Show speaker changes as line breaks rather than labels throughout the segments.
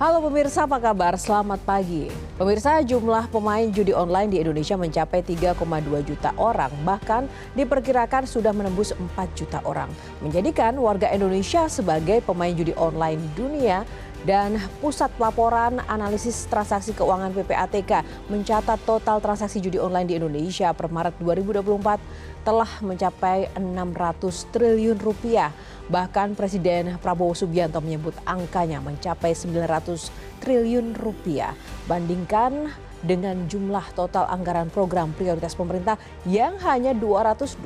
Halo pemirsa, apa kabar? Selamat pagi. Pemirsa, jumlah pemain judi online di Indonesia mencapai 3,2 juta orang, bahkan diperkirakan sudah menembus 4 juta orang. Menjadikan warga Indonesia sebagai pemain judi online dunia. Dan Pusat Pelaporan Analisis Transaksi Keuangan PPATK mencatat total transaksi judi online di Indonesia per Maret 2024 telah mencapai 600 triliun rupiah. Bahkan Presiden Prabowo Subianto menyebut angkanya mencapai 900 triliun rupiah. Bandingkan dengan jumlah total anggaran program prioritas pemerintah yang hanya 221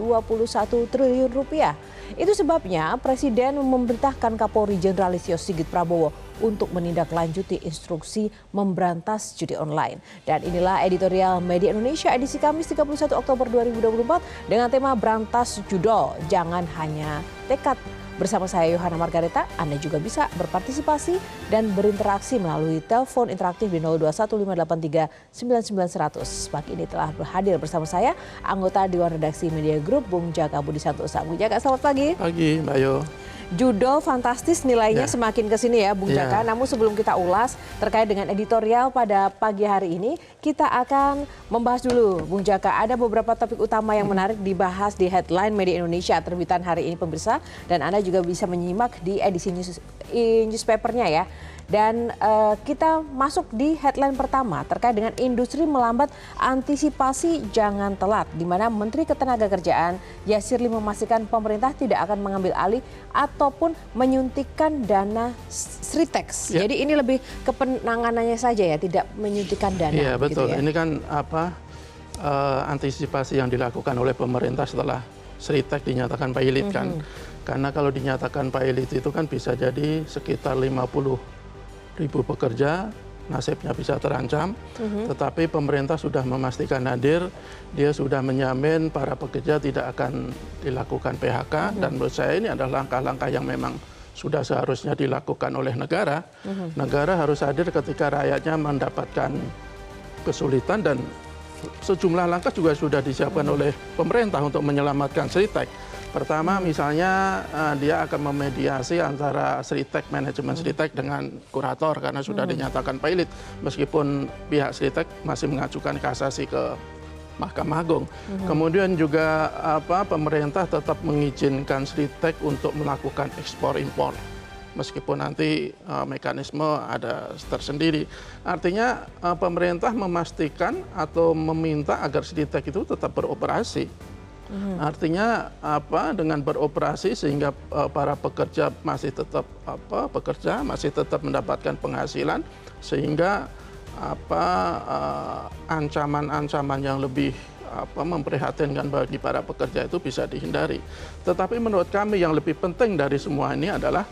triliun rupiah. Itu sebabnya Presiden memerintahkan Kapolri Jenderal Listio Sigit Prabowo untuk menindaklanjuti instruksi memberantas judi online. Dan inilah editorial Media Indonesia edisi Kamis 31 Oktober 2024 dengan tema Berantas Judol, Jangan Hanya Tekad. Bersama saya Yohana Margareta, Anda juga bisa berpartisipasi dan berinteraksi melalui telepon interaktif di 0215839900. Pagi ini telah hadir bersama saya anggota Dewan Redaksi Media Group, Bung Jaka Budi Santosa. Bung Jaka, selamat pagi.
Pagi, Mbak Yo.
Judol fantastis nilainya semakin ke sini ya Bung Jaka. Namun sebelum kita ulas terkait dengan editorial pada pagi hari ini, kita akan membahas dulu Bung Jaka. Ada beberapa topik utama yang menarik dibahas di headline Media Indonesia terbitan hari ini pemirsa. Dan Anda juga bisa menyimak di edisi newspapernya ya. Dan kita masuk di headline pertama terkait dengan industri melambat, antisipasi jangan telat, di mana Menteri Ketenagakerjaan Yasirli memastikan pemerintah tidak akan mengambil alih ataupun menyuntikkan dana Sritex. Jadi ini lebih ke penanganannya saja ya, tidak menyuntikkan dana.
Iya betul.
Ya?
Ini kan antisipasi yang dilakukan oleh pemerintah setelah Sritex dinyatakan pilot kan. Karena kalau dinyatakan pilot itu kan bisa jadi sekitar 50.000 pekerja nasibnya bisa terancam, tetapi pemerintah sudah memastikan hadir, dia sudah menjamin para pekerja tidak akan dilakukan PHK, dan menurut saya ini adalah langkah-langkah yang memang sudah seharusnya dilakukan oleh negara. Negara harus hadir ketika rakyatnya mendapatkan kesulitan, dan sejumlah langkah juga sudah disiapkan oleh pemerintah untuk menyelamatkan Sritex. Pertama misalnya dia akan memediasi antara Sritex, manajemen Sritex dengan kurator karena sudah dinyatakan pilot, meskipun pihak Sritex masih mengajukan kasasi ke Mahkamah Agung. Kemudian juga pemerintah tetap mengizinkan Sritex untuk melakukan ekspor impor, meskipun nanti mekanisme ada tersendiri. Artinya pemerintah memastikan atau meminta agar Sritex itu tetap beroperasi. Artinya dengan beroperasi sehingga para pekerja masih tetap bekerja, masih tetap mendapatkan penghasilan, sehingga ancaman-ancaman yang lebih memprihatinkan bagi para pekerja itu bisa dihindari. Tetapi menurut kami yang lebih penting dari semua ini adalah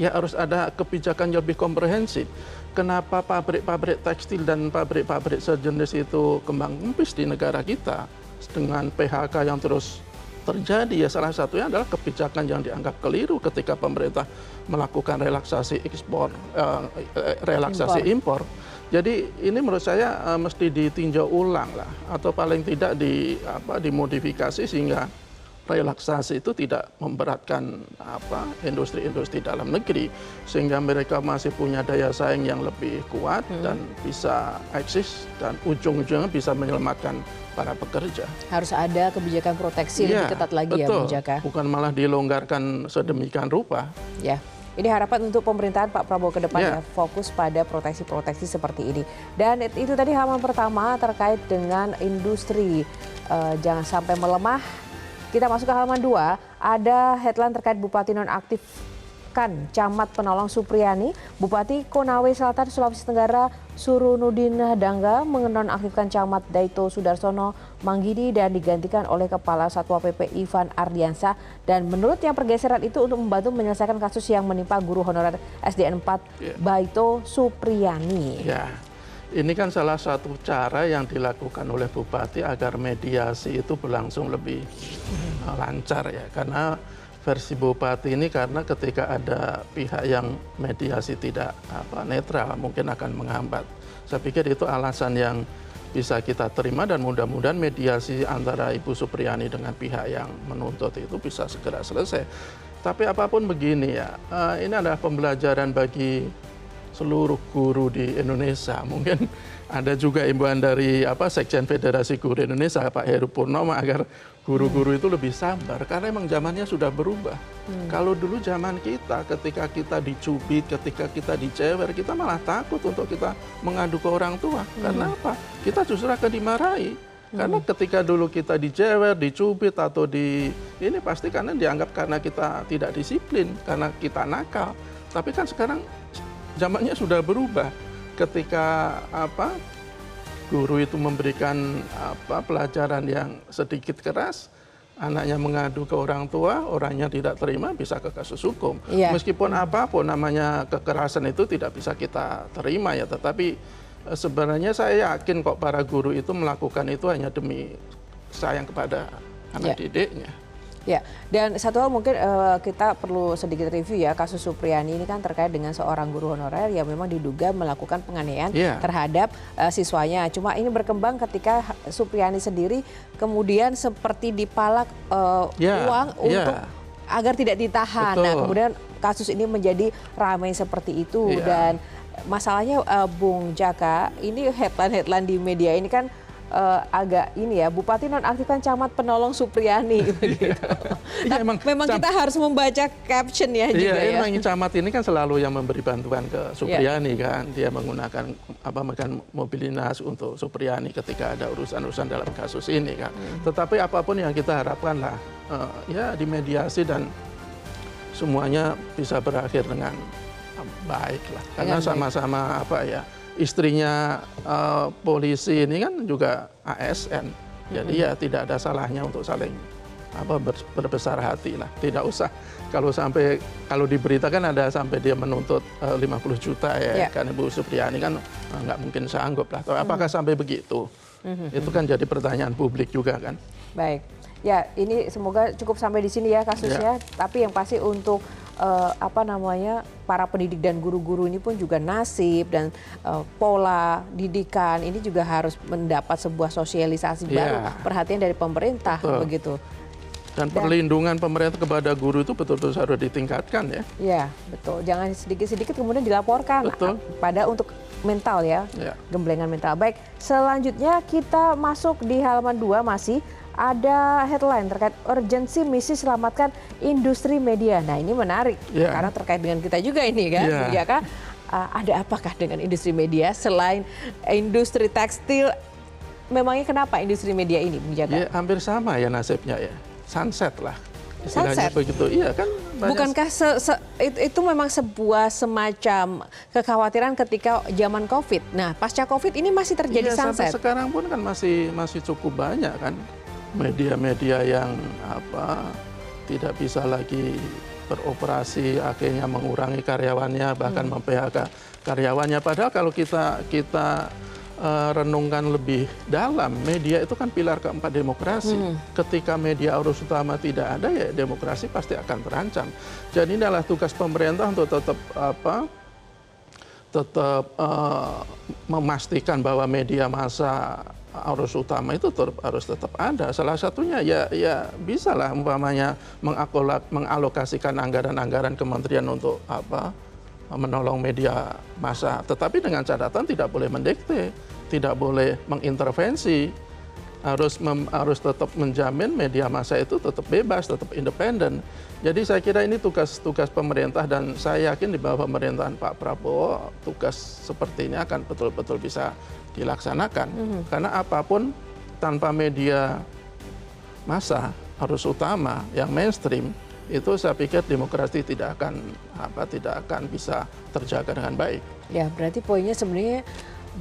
ya harus ada kebijakan yang lebih komprehensif. Kenapa pabrik-pabrik tekstil dan pabrik-pabrik sejenis itu kembang kempis di negara kita dengan PHK yang terus terjadi? Ya salah satunya adalah kebijakan yang dianggap keliru ketika pemerintah melakukan relaksasi ekspor, relaksasi impor. Jadi ini menurut saya mesti ditinjau ulang lah, atau paling tidak dimodifikasi sehingga relaksasi itu tidak memberatkan industri-industri dalam negeri, sehingga mereka masih punya daya saing yang lebih kuat dan bisa eksis, dan ujung-ujungnya bisa menyelamatkan para pekerja. Harus ada kebijakan proteksi lebih ketat lagi ya Bung Jaka. Bukan malah dilonggarkan sedemikian rupa. Ya. Ini harapan untuk pemerintahan Pak Prabowo ke depan fokus pada proteksi-proteksi seperti ini. Dan itu tadi halaman pertama terkait dengan industri jangan sampai melemah. Kita masuk ke halaman 2, ada headline terkait Bupati nonaktifkan Camat Penolong Supriyani. Bupati Konawe Selatan, Sulawesi Tenggara, Surunudin Dangga menonaktifkan Camat Daito Sudarsono Manggidi dan digantikan oleh Kepala Satpol PP Ivan Ardiansyah. Dan menurutnya pergeseran itu untuk membantu menyelesaikan kasus yang menimpa guru honorer SDN 4 Baito Supriyani. Ini kan salah satu cara yang dilakukan oleh Bupati agar mediasi itu berlangsung lebih lancar ya. Karena versi Bupati ini, karena ketika ada pihak yang mediasi tidak netral mungkin akan menghambat. Saya pikir itu alasan yang bisa kita terima, dan mudah-mudahan mediasi antara Ibu Supriyani dengan pihak yang menuntut itu bisa segera selesai. Tapi apapun begini ya, ini adalah pembelajaran bagi seluruh guru di Indonesia. Mungkin ada juga imbauan dari Sekjen Federasi Guru Indonesia, Pak Heru Purnomo, agar guru-guru itu lebih sabar karena emang zamannya sudah berubah. Kalau dulu zaman kita, ketika kita dicubit, ketika kita dicewer, kita malah takut untuk kita mengadu ke orang tua. Karena apa? Kita justru akan dimarahi. Karena ketika dulu kita dicewer, dicubit atau ini pasti karena dianggap karena kita tidak disiplin, karena kita nakal. Tapi kan sekarang zamannya sudah berubah. Ketika guru itu memberikan pelajaran yang sedikit keras, anaknya mengadu ke orang tua, orangnya tidak terima, bisa ke kasus hukum.
Iya.
Meskipun apapun namanya kekerasan itu tidak bisa kita terima ya, tetapi sebenarnya saya yakin kok para guru itu melakukan itu hanya demi sayang kepada anak didiknya.
Ya, dan satu hal mungkin kita perlu sedikit review ya, kasus Supriyani ini kan terkait dengan seorang guru honorer yang memang diduga melakukan penganiayaan terhadap siswanya. Cuma ini berkembang ketika Supriyani sendiri kemudian seperti dipalak uang untuk agar tidak ditahan.
Betul.
Nah, kemudian kasus ini menjadi ramai seperti itu dan masalahnya Bung Jaka, ini headline di media ini kan agak ini ya, Bupati nonaktifkan camat penolong Supriyani begitu.
Ya,
memang kita harus membaca caption ya juga ya.
Memang camat ini kan selalu yang memberi bantuan ke Supriyani kan. Dia menggunakan mobil dinas untuk Supriyani ketika ada urusan-urusan dalam kasus ini kan. Tetapi apapun yang kita harapkan lah dimediasi dan semuanya bisa berakhir dengan baik lah. Karena sama-sama istrinya polisi ini kan juga ASN, jadi ya tidak ada salahnya untuk saling berbesar hati lah. Tidak usah kalau diberitakan ada sampai dia menuntut 50 juta ya, karena Bu Supriyani kan nggak mungkin sanggup lah. Apakah sampai begitu? Itu kan jadi pertanyaan publik juga kan.
Baik, ya ini semoga cukup sampai di sini ya kasusnya. Tapi yang pasti untuk para pendidik dan guru-guru ini pun juga nasib dan pola didikan ini juga harus mendapat sebuah sosialisasi baru, perhatian dari pemerintah. Betul. Begitu.
Dan perlindungan pemerintah kepada guru itu betul-betul harus ditingkatkan ya. Iya,
betul. Jangan sedikit-sedikit kemudian dilaporkan pada untuk mental gemblengan mental. Baik, selanjutnya kita masuk di halaman 2 masih. Ada headline terkait urgensi misi selamatkan industri media. Nah ini menarik karena terkait dengan kita juga ini kan. Ada apakah dengan industri media selain industri tekstil? Memangnya kenapa industri media ini, Bung Jaka?
Ya, hampir sama ya nasibnya ya. Sunset lah.
Sunset?
Begitu. Iya kan.
Bukankah itu memang sebuah semacam kekhawatiran ketika zaman COVID? Nah pasca COVID ini masih terjadi sunset?
Sampai sekarang pun kan masih cukup banyak kan. Media-media yang tidak bisa lagi beroperasi, akhirnya mengurangi karyawannya, bahkan mem-PHK karyawannya. Padahal kalau kita renungkan lebih dalam, media itu kan pilar keempat demokrasi. Ketika media arus utama tidak ada, ya demokrasi pasti akan terancam. Jadi ini adalah tugas pemerintah untuk tetap memastikan bahwa media massa arus utama itu harus tetap ada. Salah satunya ya bisa lah umpamanya mengalokasikan anggaran-anggaran kementerian untuk menolong media massa. Tetapi dengan catatan tidak boleh mendikte, tidak boleh mengintervensi. Harus tetap menjamin media massa itu tetap bebas, tetap independen. Jadi saya kira ini tugas pemerintah dan saya yakin di bawah pemerintahan Pak Prabowo tugas seperti ini akan betul-betul bisa dilaksanakan. Karena apapun tanpa media massa arus utama yang mainstream itu saya pikir demokrasi tidak akan bisa terjaga dengan baik.
Ya, berarti poinnya sebenarnya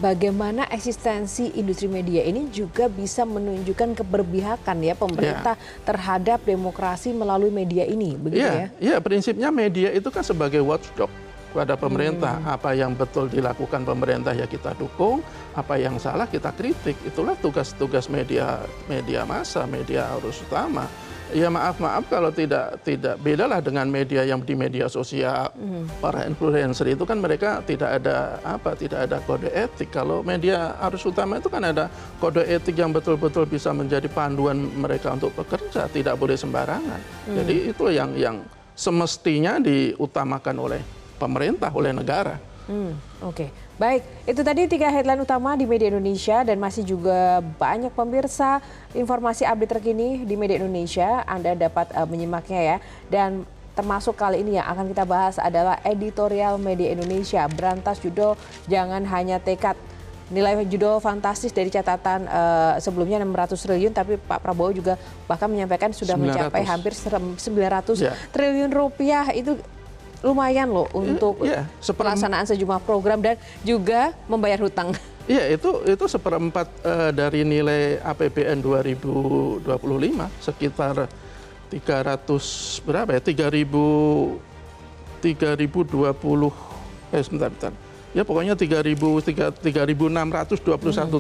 bagaimana eksistensi industri media ini juga bisa menunjukkan keberpihakan ya pemerintah terhadap demokrasi melalui media ini, begitu ya? Iya,
prinsipnya media itu kan sebagai watchdog pada pemerintah. Apa yang betul dilakukan pemerintah ya kita dukung, apa yang salah kita kritik. Itulah tugas media massa, media arus utama. Ya maaf kalau tidak bedalah dengan media yang di media sosial. Para influencer itu kan mereka tidak ada kode etik. Kalau media arus utama itu kan ada kode etik yang betul-betul bisa menjadi panduan mereka untuk bekerja, tidak boleh sembarangan. Jadi itu yang semestinya diutamakan oleh pemerintah, oleh negara.
Oke. Baik, itu tadi 3 headline utama di media Indonesia dan masih juga banyak pemirsa informasi update terkini di media Indonesia. Anda dapat menyimaknya ya. Dan termasuk kali ini yang akan kita bahas adalah editorial media Indonesia. Berantas judul Jangan Hanya Tekad. Nilai judul fantastis dari catatan sebelumnya 600 triliun, tapi Pak Prabowo juga bahkan menyampaikan sudah
900.
mencapai hampir 900
Ya.
triliun rupiah. Itu lumayan loh untuk pelaksanaan sejumlah program dan juga membayar hutang.
Iya, itu seperempat dari nilai APBN 2025, sekitar 300 berapa ya? 3.020 sebentar. Ya pokoknya 3.621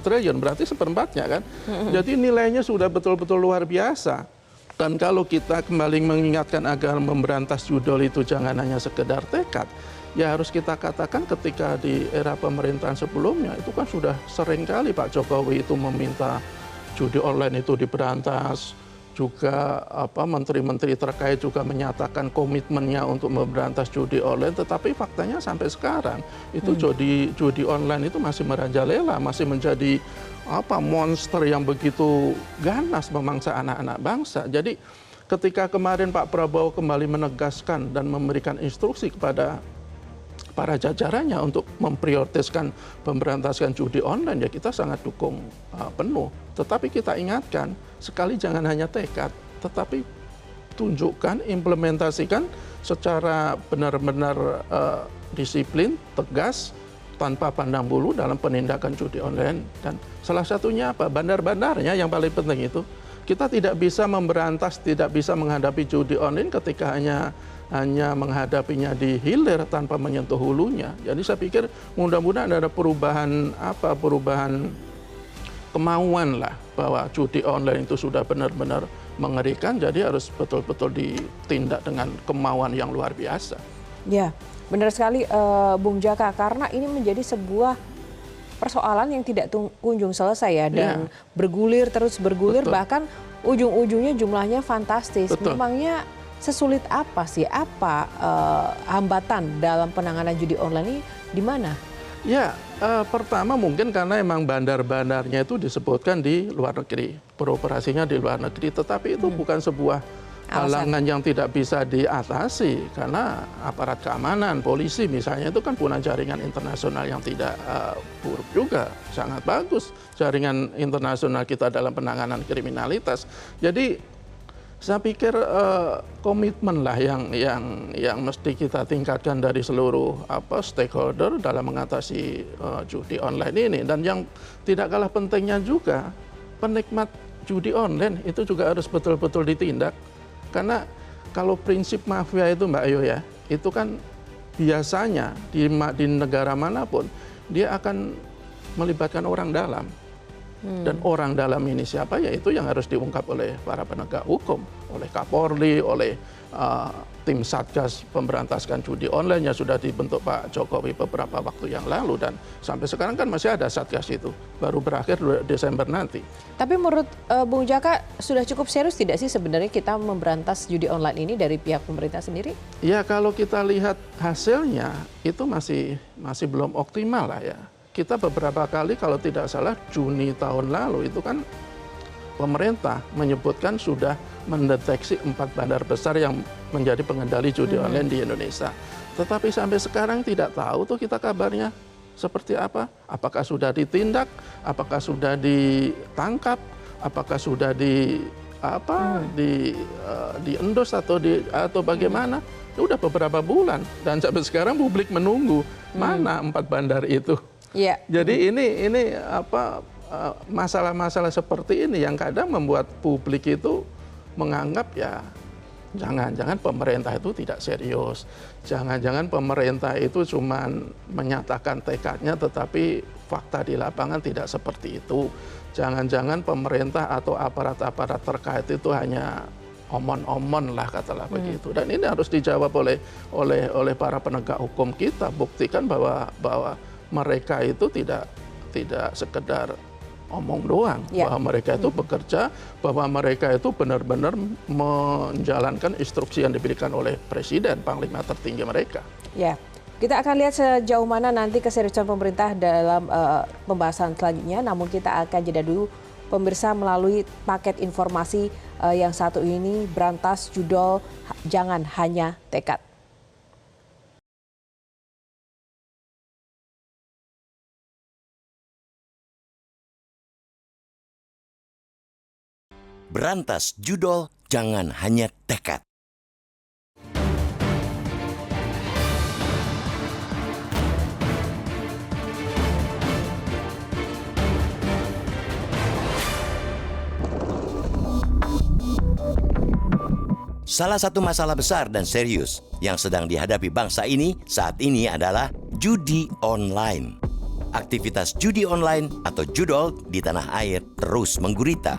triliun, berarti seperempatnya kan. Jadi nilainya sudah betul-betul luar biasa. Dan kalau kita kembali mengingatkan agar memberantas judul itu jangan hanya sekedar tekad, ya harus kita katakan ketika di era pemerintahan sebelumnya itu kan sudah sering kali Pak Jokowi itu meminta judi online itu diberantas. Juga menteri-menteri terkait juga menyatakan komitmennya untuk memberantas judi online, tetapi faktanya sampai sekarang itu judi online itu masih merajalela, masih menjadi monster yang begitu ganas memangsa anak-anak bangsa. Jadi ketika kemarin Pak Prabowo kembali menegaskan dan memberikan instruksi kepada para jajarannya untuk memprioritaskan pemberantasan judi online, ya kita sangat dukung penuh. Tetapi kita ingatkan, sekali jangan hanya tekad, tetapi tunjukkan, implementasikan secara benar-benar disiplin, tegas, tanpa pandang bulu dalam penindakan judi online. Dan salah satunya apa? Bandar-bandarnya yang paling penting itu. Kita tidak bisa memberantas, tidak bisa menghadapi judi online ketika hanya menghadapinya di hilir tanpa menyentuh hulunya. Jadi saya pikir mudah-mudahan ada perubahan kemauan lah bahwa judi online itu sudah benar-benar mengerikan, jadi harus betul-betul ditindak dengan kemauan yang luar biasa.
Ya, benar sekali Bung Jaka, karena ini menjadi sebuah persoalan yang tidak kunjung selesai ya, dan bergulir terus bergulir. Betul. Bahkan ujung-ujungnya jumlahnya fantastis. Betul. Memangnya sesulit apa sih, hambatan dalam penanganan judi online ini di mana?
Ya, pertama mungkin karena emang bandar-bandarnya itu disebutkan di luar negeri, beroperasinya di luar negeri, tetapi itu bukan sebuah halangan yang tidak bisa diatasi, karena aparat keamanan, polisi misalnya itu kan punya jaringan internasional yang tidak buruk juga, sangat bagus jaringan internasional kita dalam penanganan kriminalitas. Jadi saya pikir komitmen lah yang mesti kita tingkatkan dari seluruh stakeholder dalam mengatasi judi online ini. Dan yang tidak kalah pentingnya juga, penikmat judi online itu juga harus betul-betul ditindak. Karena kalau prinsip mafia itu Mbak Ayu ya, itu kan biasanya di negara manapun dia akan melibatkan orang dalam. Dan orang dalam ini siapa, ya itu yang harus diungkap oleh para penegak hukum, oleh Kapolri, oleh tim Satgas pemberantasan judi online yang sudah dibentuk Pak Jokowi beberapa waktu yang lalu, dan sampai sekarang kan masih ada Satgas itu, baru berakhir Desember nanti.
Tapi menurut Bung Jaka, sudah cukup serius tidak sih sebenarnya kita memberantas judi online ini dari pihak pemerintah sendiri?
Ya kalau kita lihat hasilnya itu masih belum optimal lah ya. Kita beberapa kali kalau tidak salah Juni tahun lalu itu kan pemerintah menyebutkan sudah mendeteksi 4 bandar besar yang menjadi pengendali judi online di Indonesia. Tetapi sampai sekarang tidak tahu tuh kita kabarnya seperti apa. Apakah sudah ditindak, apakah sudah ditangkap, apakah sudah diendos atau bagaimana. Udah beberapa bulan dan sampai sekarang publik menunggu mana 4 bandar itu.
Yeah.
Jadi ini masalah-masalah seperti ini yang kadang membuat publik itu menganggap ya jangan-jangan pemerintah itu tidak serius, jangan-jangan pemerintah itu cuma menyatakan tekadnya tetapi fakta di lapangan tidak seperti itu, jangan-jangan pemerintah atau aparat-aparat terkait itu hanya omon-omon lah katalah begitu. Dan ini harus dijawab oleh para penegak hukum kita, buktikan bahwa mereka itu tidak sekedar omong doang, bahwa mereka itu bekerja, bahwa mereka itu benar-benar menjalankan instruksi yang diberikan oleh Presiden, Panglima tertinggi mereka.
Ya, Kita akan lihat sejauh mana nanti keseriusan pemerintah dalam pembahasan selanjutnya. Namun kita akan jeda dulu pemirsa melalui paket informasi yang satu ini, berantas judol Jangan Hanya Tekad.
Berantas judol Jangan Hanya Tekad. Salah satu masalah besar dan serius yang sedang dihadapi bangsa ini saat ini adalah judi online. Aktivitas judi online atau judol di tanah air terus menggurita.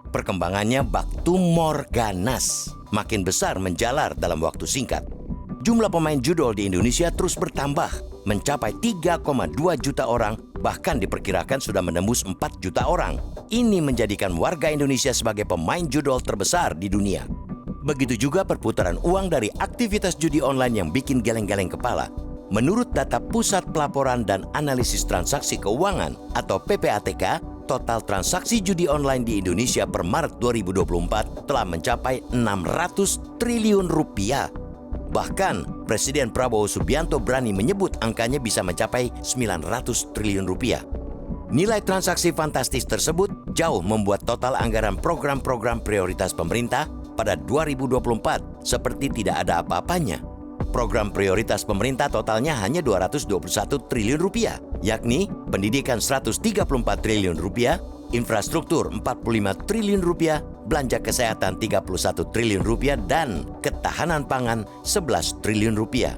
Perkembangannya bak tumor ganas, makin besar menjalar dalam waktu singkat. Jumlah pemain judol di Indonesia terus bertambah, mencapai 3,2 juta orang, bahkan diperkirakan sudah menembus 4 juta orang. Ini menjadikan warga Indonesia sebagai pemain judol terbesar di dunia. Begitu juga perputaran uang dari aktivitas judi online yang bikin geleng-geleng kepala. Menurut data Pusat Pelaporan dan Analisis Transaksi Keuangan atau PPATK, total transaksi judi online di Indonesia per Maret 2024 telah mencapai 600 triliun rupiah. Bahkan, Presiden Prabowo Subianto berani menyebut angkanya bisa mencapai 900 triliun rupiah. Nilai transaksi fantastis tersebut jauh membuat total anggaran program-program prioritas pemerintah pada 2024 seperti tidak ada apa-apanya. Program prioritas pemerintah totalnya hanya 221 triliun rupiah, yakni pendidikan 134 triliun rupiah, infrastruktur 45 triliun rupiah, belanja kesehatan 31 triliun rupiah, dan ketahanan pangan 11 triliun rupiah.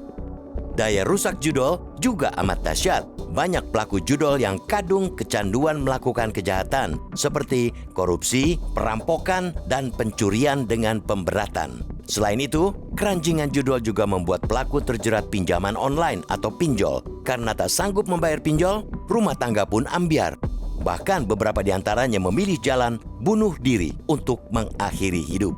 Daya rusak judol juga amat dahsyat. Banyak pelaku judol yang kadung kecanduan melakukan kejahatan seperti korupsi, perampokan, dan pencurian dengan pemberatan. Selain itu, keranjingan judol juga membuat pelaku terjerat pinjaman online atau pinjol. Karena tak sanggup membayar pinjol, rumah tangga pun ambyar. Bahkan beberapa di antaranya memilih jalan bunuh diri untuk mengakhiri hidup.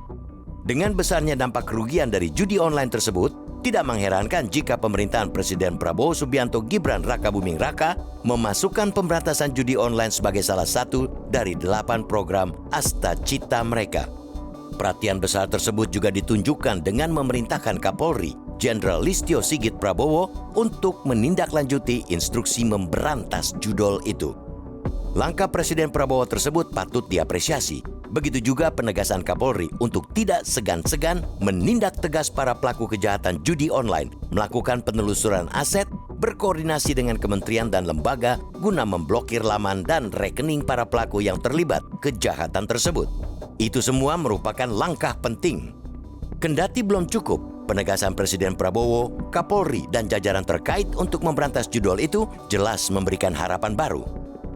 Dengan besarnya dampak kerugian dari judi online tersebut, tidak mengherankan jika pemerintahan Presiden Prabowo Subianto Gibran Rakabuming Raka memasukkan pemberantasan judi online sebagai salah satu dari 8 program Asta Cita mereka. Perhatian besar tersebut juga ditunjukkan dengan memerintahkan Kapolri, Jenderal Listio Sigit Prabowo, untuk menindaklanjuti instruksi memberantas judol itu. Langkah Presiden Prabowo tersebut patut diapresiasi. Begitu juga penegasan Kapolri untuk tidak segan-segan menindak tegas para pelaku kejahatan judi online, melakukan penelusuran aset, berkoordinasi dengan kementerian dan lembaga guna memblokir laman dan rekening para pelaku yang terlibat kejahatan tersebut. Itu semua merupakan langkah penting. Kendati belum cukup, penegasan Presiden Prabowo, Kapolri, dan jajaran terkait untuk memberantas judol itu jelas memberikan harapan baru.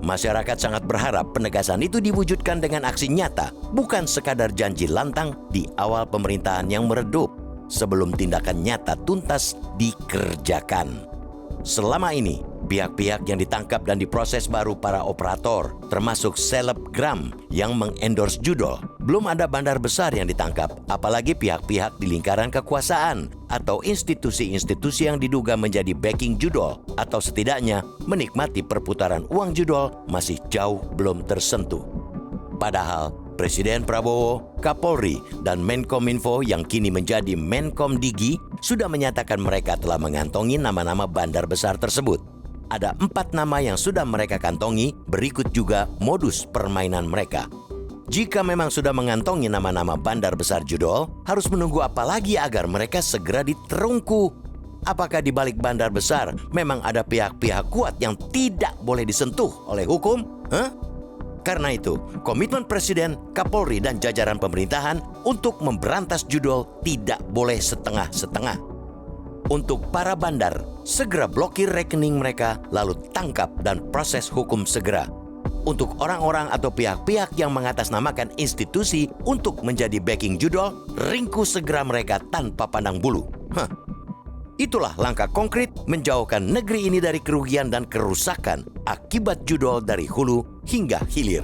Masyarakat sangat berharap penegasan itu diwujudkan dengan aksi nyata, bukan sekadar janji lantang di awal pemerintahan yang meredup, sebelum tindakan nyata tuntas dikerjakan. Selama ini, pihak-pihak yang ditangkap dan diproses baru para operator, termasuk selebgram yang mengendorse judol. Belum ada bandar besar yang ditangkap, apalagi pihak-pihak di lingkaran kekuasaan atau institusi-institusi yang diduga menjadi backing judol atau setidaknya menikmati perputaran uang judol masih jauh belum tersentuh. Padahal Presiden Prabowo, Kapolri, dan Menkominfo yang kini menjadi Menkomdigi sudah menyatakan mereka telah mengantongi nama-nama bandar besar tersebut. Ada 4 nama yang sudah mereka kantongi, berikut juga modus permainan mereka. Jika memang sudah mengantongi nama-nama bandar besar judol, harus menunggu apa lagi agar mereka segera diterungku? Apakah di balik bandar besar memang ada pihak-pihak kuat yang tidak boleh disentuh oleh hukum? Karena itu, komitmen Presiden, Kapolri, dan jajaran pemerintahan untuk memberantas judol tidak boleh setengah-setengah. Untuk para bandar, segera blokir rekening mereka, lalu tangkap dan proses hukum segera. Untuk orang-orang atau pihak-pihak yang mengatasnamakan institusi untuk menjadi backing judol, ringkus segera mereka tanpa pandang bulu. Itulah langkah konkret menjauhkan negeri ini dari kerugian dan kerusakan akibat judol dari hulu hingga hilir.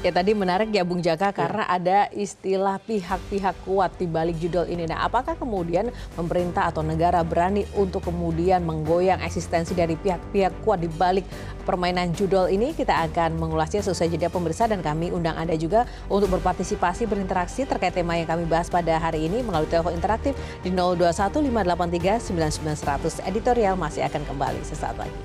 Ya tadi menarik ya Bung Jaka karena ada istilah pihak-pihak kuat di balik judul ini. Nah, apakah kemudian pemerintah atau negara berani untuk kemudian menggoyang eksistensi dari pihak-pihak kuat di balik permainan judul ini? Kita akan mengulasnya sesuai jeda pemirsa dan kami undang Anda juga untuk berpartisipasi berinteraksi terkait tema yang kami bahas pada hari ini melalui telepon interaktif di 021 583 99 100. Editorial masih akan kembali sesaat lagi.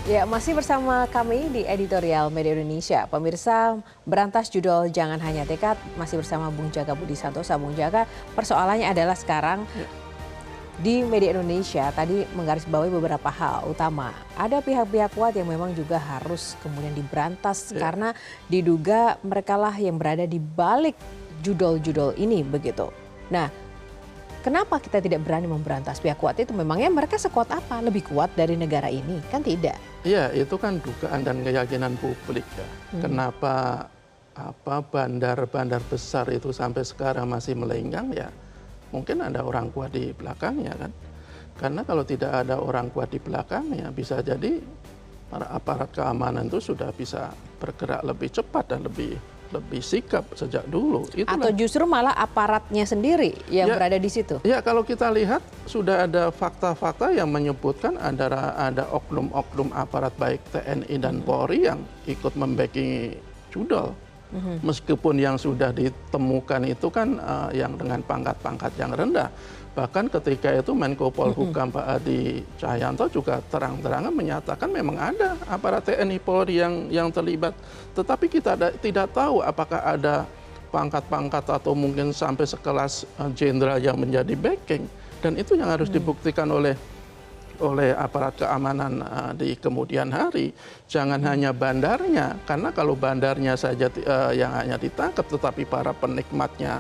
Ya, masih bersama kami di Editorial Media Indonesia. Pemirsa, berantas judul Jangan Hanya Tekad masih bersama Bung Jaka Budi Santosa. Bung Jaka, persoalannya adalah sekarang di media Indonesia tadi menggarisbawahi beberapa hal utama. Ada pihak-pihak kuat yang memang juga harus kemudian diberantas karena diduga merekalah yang berada di balik judul-judul ini begitu. Nah, kenapa kita tidak berani memberantas pihak kuat itu? Memangnya mereka sekuat apa? Lebih kuat dari negara ini? Kan tidak.
Iya, itu kan dugaan dan keyakinan publik ya. Kenapa bandar-bandar besar itu sampai sekarang masih melenggang ya? Mungkin ada orang kuat di belakangnya kan. Karena kalau tidak ada orang kuat di belakangnya bisa jadi para aparat keamanan itu sudah bisa bergerak lebih cepat dan lebih sigap sejak dulu.
Atau justru malah aparatnya sendiri yang berada di situ?
Ya, kalau kita lihat sudah ada fakta-fakta yang menyebutkan ada oknum-oknum aparat baik TNI dan Polri yang ikut membacking judul. Meskipun yang sudah ditemukan itu kan yang dengan pangkat-pangkat yang rendah. Bahkan ketika itu Menko Polhukam Pak Hadi Cahyanto juga terang-terangan menyatakan memang ada aparat TNI Polri yang terlibat. Tetapi kita tidak tahu apakah ada pangkat-pangkat atau mungkin sampai sekelas jenderal yang menjadi backing. Dan itu yang harus dibuktikan oleh aparat keamanan di kemudian hari. Jangan hanya bandarnya, karena kalau bandarnya saja yang hanya ditangkap tetapi para penikmatnya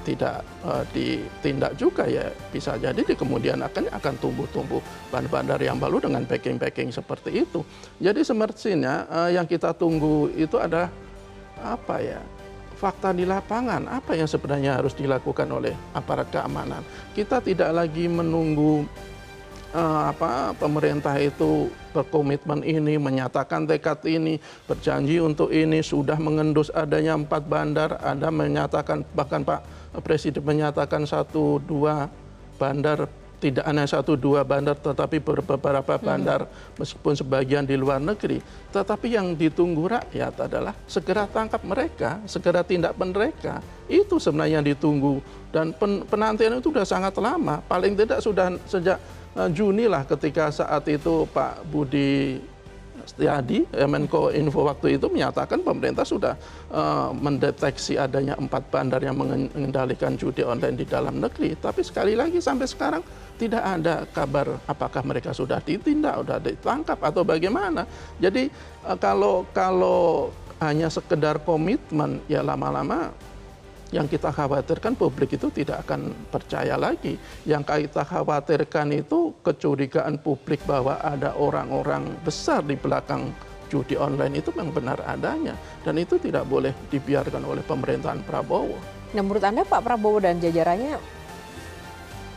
tidak ditindak juga ya bisa jadi di kemudian akan tumbuh-tumbuh bandar-bandar yang baru dengan backing-backing seperti itu. Jadi semestinya yang kita tunggu itu ada apa ya? Fakta di lapangan, apa yang sebenarnya harus dilakukan oleh aparat keamanan. Kita tidak lagi menunggu pemerintah itu berkomitmen ini, menyatakan tekad ini, berjanji untuk ini, sudah mengendus adanya 4 bandar, ada menyatakan, bahkan Pak Presiden menyatakan 1-2 bandar, tidak hanya 1-2 bandar, tetapi beberapa bandar, meskipun sebagian di luar negeri. Tetapi yang ditunggu rakyat adalah segera tangkap mereka, segera tindak mereka. Itu sebenarnya yang ditunggu. Dan penantian itu sudah sangat lama, paling tidak sudah sejak Juni lah ketika saat itu Pak Budi Setiadi, Menko Info waktu itu menyatakan pemerintah sudah mendeteksi adanya 4 bandar yang mengendalikan judi online di dalam negeri. Tapi sekali lagi sampai sekarang tidak ada kabar apakah mereka sudah ditindak, sudah ditangkap atau bagaimana. Jadi kalau hanya sekedar komitmen ya lama-lama yang kita khawatirkan publik itu tidak akan percaya lagi. Yang kita khawatirkan itu kecurigaan publik bahwa ada orang-orang besar di belakang judi online itu memang benar adanya. Dan itu tidak boleh dibiarkan oleh pemerintahan Prabowo.
Nah, menurut Anda Pak Prabowo dan jajarannya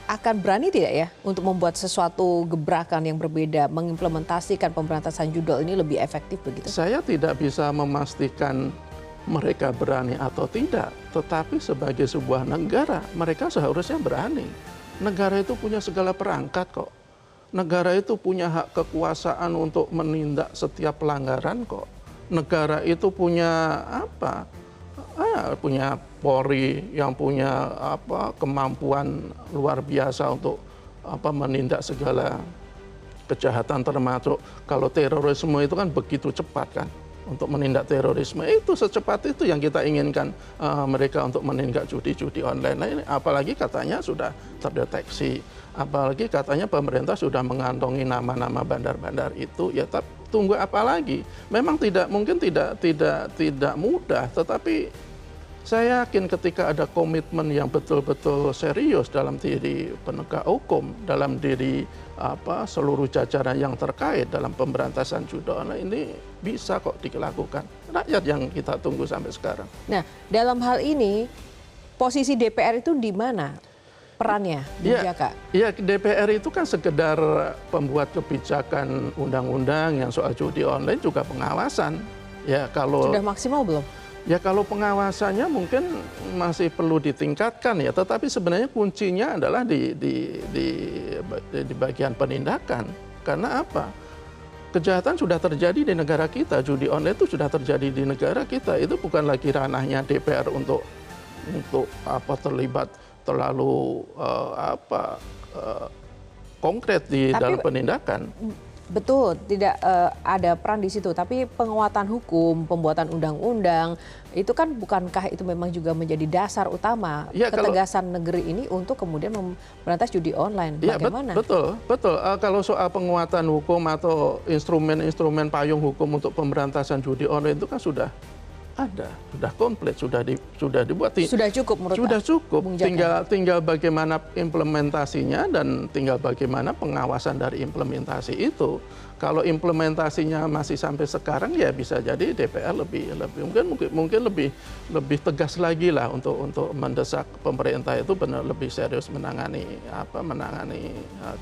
akan berani tidak ya untuk membuat sesuatu gebrakan yang berbeda, mengimplementasikan pemberantasan judul ini lebih efektif begitu?
Saya tidak bisa memastikan mereka berani atau tidak, tetapi sebagai sebuah negara mereka seharusnya berani. Negara itu punya segala perangkat kok. Negara itu punya hak kekuasaan untuk menindak setiap pelanggaran kok. Negara itu punya apa? Punya Polri yang punya kemampuan luar biasa untuk menindak segala kejahatan, termasuk kalau terorisme itu kan begitu cepat kan. Untuk menindak terorisme itu secepat itu yang kita inginkan mereka untuk menindak judi-judi online. Nah, ini apalagi katanya sudah terdeteksi, apalagi katanya pemerintah sudah mengantongi nama-nama bandar-bandar itu. Ya tunggu apa lagi? Memang mungkin tidak mudah, tetapi Saya yakin ketika ada komitmen yang betul-betul serius dalam diri penegak hukum, dalam diri seluruh jajaran yang terkait dalam pemberantasan judi online ini bisa kok dilakukan. Rakyat yang kita tunggu sampai sekarang.
Nah, dalam hal ini posisi DPR itu di mana perannya, Bung Jaka?
Ya, DPR itu kan sekedar pembuat kebijakan undang-undang yang soal judi online juga pengawasan. Ya, kalau
sudah maksimal belum?
Ya kalau pengawasannya mungkin masih perlu ditingkatkan ya, tetapi sebenarnya kuncinya adalah di bagian penindakan. Karena apa? Kejahatan sudah terjadi di negara kita, judi online itu sudah terjadi di negara kita. Itu bukan lagi ranahnya DPR untuk terlibat terlalu konkret di dalam penindakan.
Betul, tidak ada peran di situ. Tapi penguatan hukum, pembuatan undang-undang, itu kan bukankah itu memang juga menjadi dasar utama ketegasan negeri ini untuk kemudian memberantas judi online? Bagaimana?
Betul. Kalau soal penguatan hukum atau instrumen-instrumen payung hukum untuk pemberantasan judi online itu kan sudah ada, sudah komplit, sudah dibuat.
Sudah cukup menurut
Sudah cukup.
Bung Jaka.
Tinggal bagaimana implementasinya dan tinggal bagaimana pengawasan dari implementasi itu. Kalau implementasinya masih sampai sekarang ya bisa jadi DPR mungkin lebih tegas lagi lah untuk mendesak pemerintah itu benar lebih serius menangani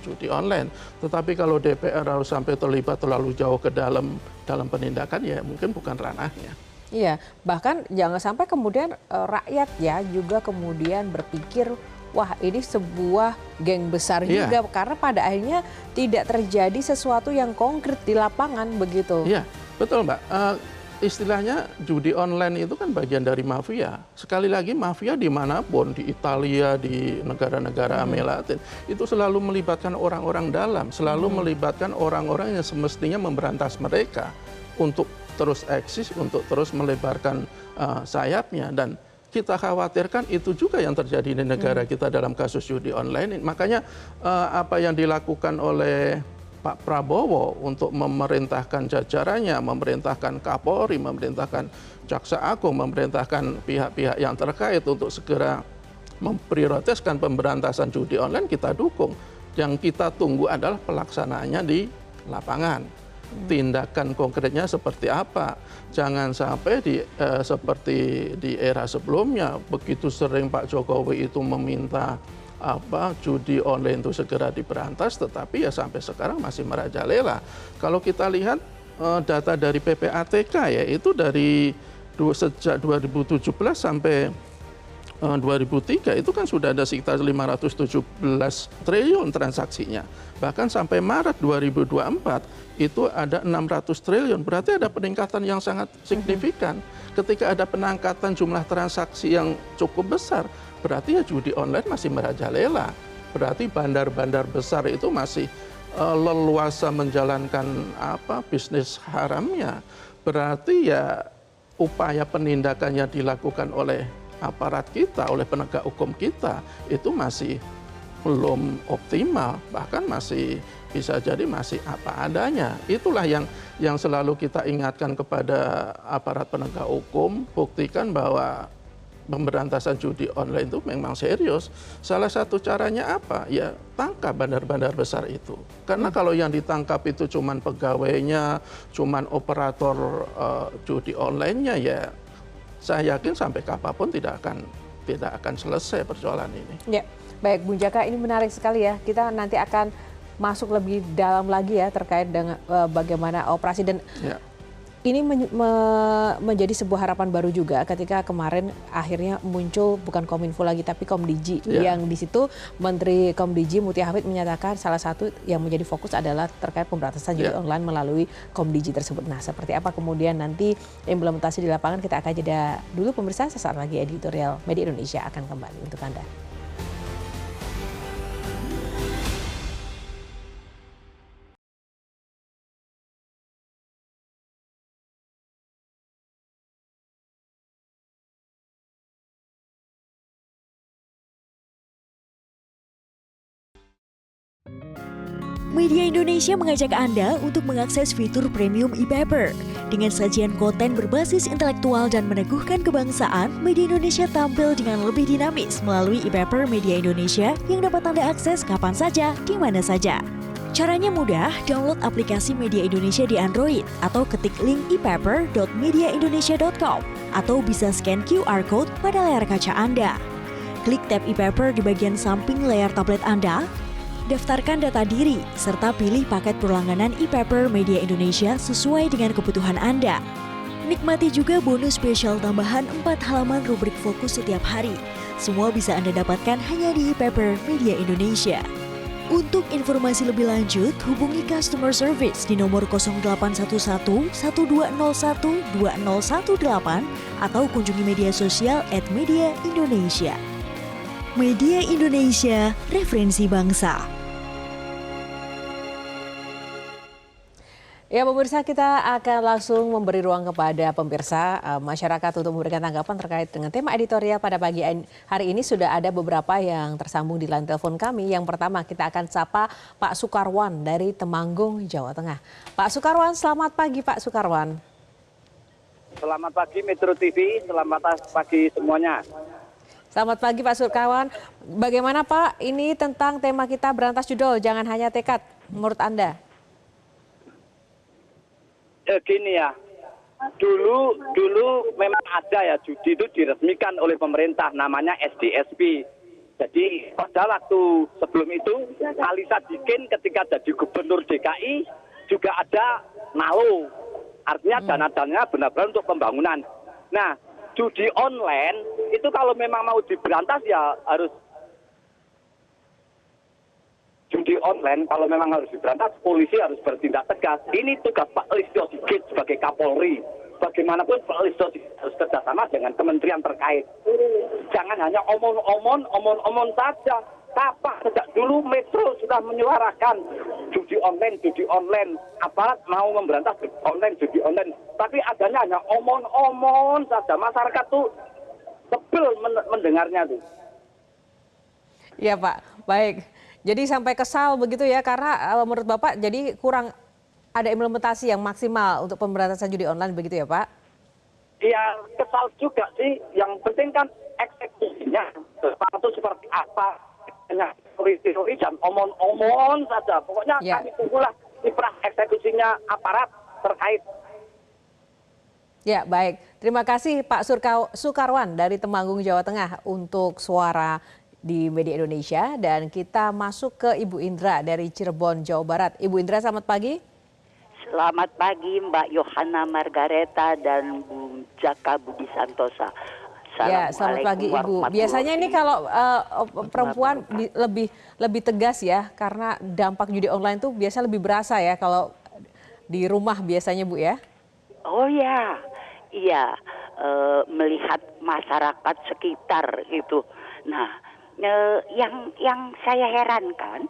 judi online. Tetapi kalau DPR harus sampai terlibat terlalu jauh ke dalam penindakan ya mungkin bukan ranahnya.
Iya, bahkan jangan sampai kemudian rakyat ya juga kemudian berpikir, wah ini sebuah geng besar juga, karena pada akhirnya tidak terjadi sesuatu yang konkret di lapangan begitu.
Iya, betul Mbak. Istilahnya judi online itu kan bagian dari mafia. Sekali lagi mafia dimanapun, di Italia, di negara-negara Amerika Latin, itu selalu melibatkan orang-orang dalam, selalu melibatkan orang-orang yang semestinya memberantas mereka untuk terus eksis, untuk terus melebarkan sayapnya. Dan kita khawatirkan itu juga yang terjadi di negara kita dalam kasus judi online. Makanya apa yang dilakukan oleh Pak Prabowo untuk memerintahkan jajarannya, memerintahkan Kapolri, memerintahkan Jaksa Agung, memerintahkan pihak-pihak yang terkait untuk segera memprioritaskan pemberantasan judi online, kita dukung. Yang kita tunggu adalah pelaksanaannya di lapangan. Tindakan konkretnya seperti apa? Jangan sampai seperti di era sebelumnya, begitu sering Pak Jokowi itu meminta judi online itu segera diberantas, tetapi ya sampai sekarang masih merajalela. Kalau kita lihat data dari PPATK ya, itu sejak 2017 sampai 2003 itu kan sudah ada sekitar 517 triliun transaksinya. Bahkan sampai Maret 2024 itu ada 600 triliun. Berarti ada peningkatan yang sangat signifikan. Ketika ada peningkatan jumlah transaksi yang cukup besar, berarti ya judi online masih merajalela. Berarti bandar-bandar besar itu masih leluasa menjalankan bisnis haramnya. Berarti ya upaya penindakannya dilakukan oleh aparat kita, oleh penegak hukum kita itu masih belum optimal, bahkan masih bisa jadi masih apa adanya. Itulah yang selalu kita ingatkan kepada aparat penegak hukum, buktikan bahwa pemberantasan judi online itu memang serius. Salah satu caranya apa? Ya tangkap bandar-bandar besar itu. Karena kalau yang ditangkap itu cuman pegawainya, cuman operator judi online-nya, ya saya yakin sampai kapanpun tidak akan selesai persoalan ini.
Ya, baik Bung Jaka, ini menarik sekali ya. Kita nanti akan masuk lebih dalam lagi ya terkait dengan bagaimana operasi dan ini menjadi sebuah harapan baru juga ketika kemarin akhirnya muncul bukan Kominfo lagi tapi Komdiji, yang di situ Menteri Komdiji Mutia Hafid menyatakan salah satu yang menjadi fokus adalah terkait pemberantasan judi online melalui Komdiji tersebut. Nah, seperti apa kemudian nanti implementasi di lapangan, kita akan jeda dulu pemirsa. Sesaat lagi editorial Media Indonesia akan kembali untuk Anda.
Media Indonesia mengajak Anda untuk mengakses fitur premium e-paper. Dengan sajian konten berbasis intelektual dan meneguhkan kebangsaan, Media Indonesia tampil dengan lebih dinamis melalui e-paper Media Indonesia yang dapat Anda akses kapan saja, di mana saja. Caranya mudah, download aplikasi Media Indonesia di Android atau ketik link epaper.mediaindonesia.com atau bisa scan QR Code pada layar kaca Anda. Klik tab e-paper di bagian samping layar tablet Anda, daftarkan data diri, serta pilih paket berlangganan e-paper Media Indonesia sesuai dengan kebutuhan Anda. Nikmati juga bonus spesial tambahan 4 halaman rubrik fokus setiap hari. Semua bisa Anda dapatkan hanya di e-paper Media Indonesia. Untuk informasi lebih lanjut, hubungi customer service di nomor 0811 1201 2018 atau kunjungi media sosial @media Indonesia. Media Indonesia, referensi bangsa.
Ya pemirsa, kita akan langsung memberi ruang kepada pemirsa masyarakat untuk memberikan tanggapan terkait dengan tema editorial pada pagi hari ini. Sudah ada beberapa yang tersambung di line telepon kami. Yang pertama kita akan sapa Pak Sukarwan dari Temanggung, Jawa Tengah. Pak Sukarwan, selamat pagi Pak Sukarwan.
Selamat pagi Metro TV, selamat pagi semuanya.
Selamat pagi Pak Sukarwan. Bagaimana Pak, ini tentang tema kita berantas judol, jangan hanya tekad, menurut Anda?
Gini ya, dulu memang ada ya judi itu diresmikan oleh pemerintah, namanya SDSP. Jadi pada waktu sebelum itu Ali Sadikin ketika jadi gubernur DKI juga ada NALO, artinya dana-dananya benar-benar untuk pembangunan. Nah, judi online itu kalau memang mau diberantas ya harus judi online, kalau memang harus diberantas, polisi harus bertindak tegas. Ini tugas Pak Listio Sigit sebagai Kapolri. Bagaimanapun Pak Listio Sigit harus kerjasama dengan kementerian terkait. Jangan hanya omong saja. Kapan sejak dulu Metro sudah menyuarakan judi online. Aparat mau memberantas judi online. Tapi adanya hanya omong saja. Masyarakat tuh sebel mendengarnya tuh.
Ya Pak, baik. Jadi sampai kesal begitu ya, karena menurut Bapak jadi kurang ada implementasi yang maksimal untuk pemberantasan judi online begitu ya Pak?
Iya, kesal juga sih. Yang penting kan eksekusinya. Itu seperti apa? Hanya teori dan omong saja. Pokoknya
ya.
Kami tunggulah kiprah eksekusinya aparat terkait.
Ya baik, terima kasih Pak Sukarwan dari Temanggung, Jawa Tengah untuk suara di Media Indonesia. Dan kita masuk ke Ibu Indra dari Cirebon, Jawa Barat. Ibu Indra, selamat pagi.
Selamat pagi Mbak Yohana Margareta dan Bu Jaka Budi Santosa.
Ya, selamat pagi Ibu. Biasanya ini kalau perempuan lebih tegas ya, karena dampak judi online tuh biasa lebih berasa ya kalau di rumah biasanya Bu ya.
Oh ya, iya, melihat masyarakat sekitar gitu. Nah, yang saya herankan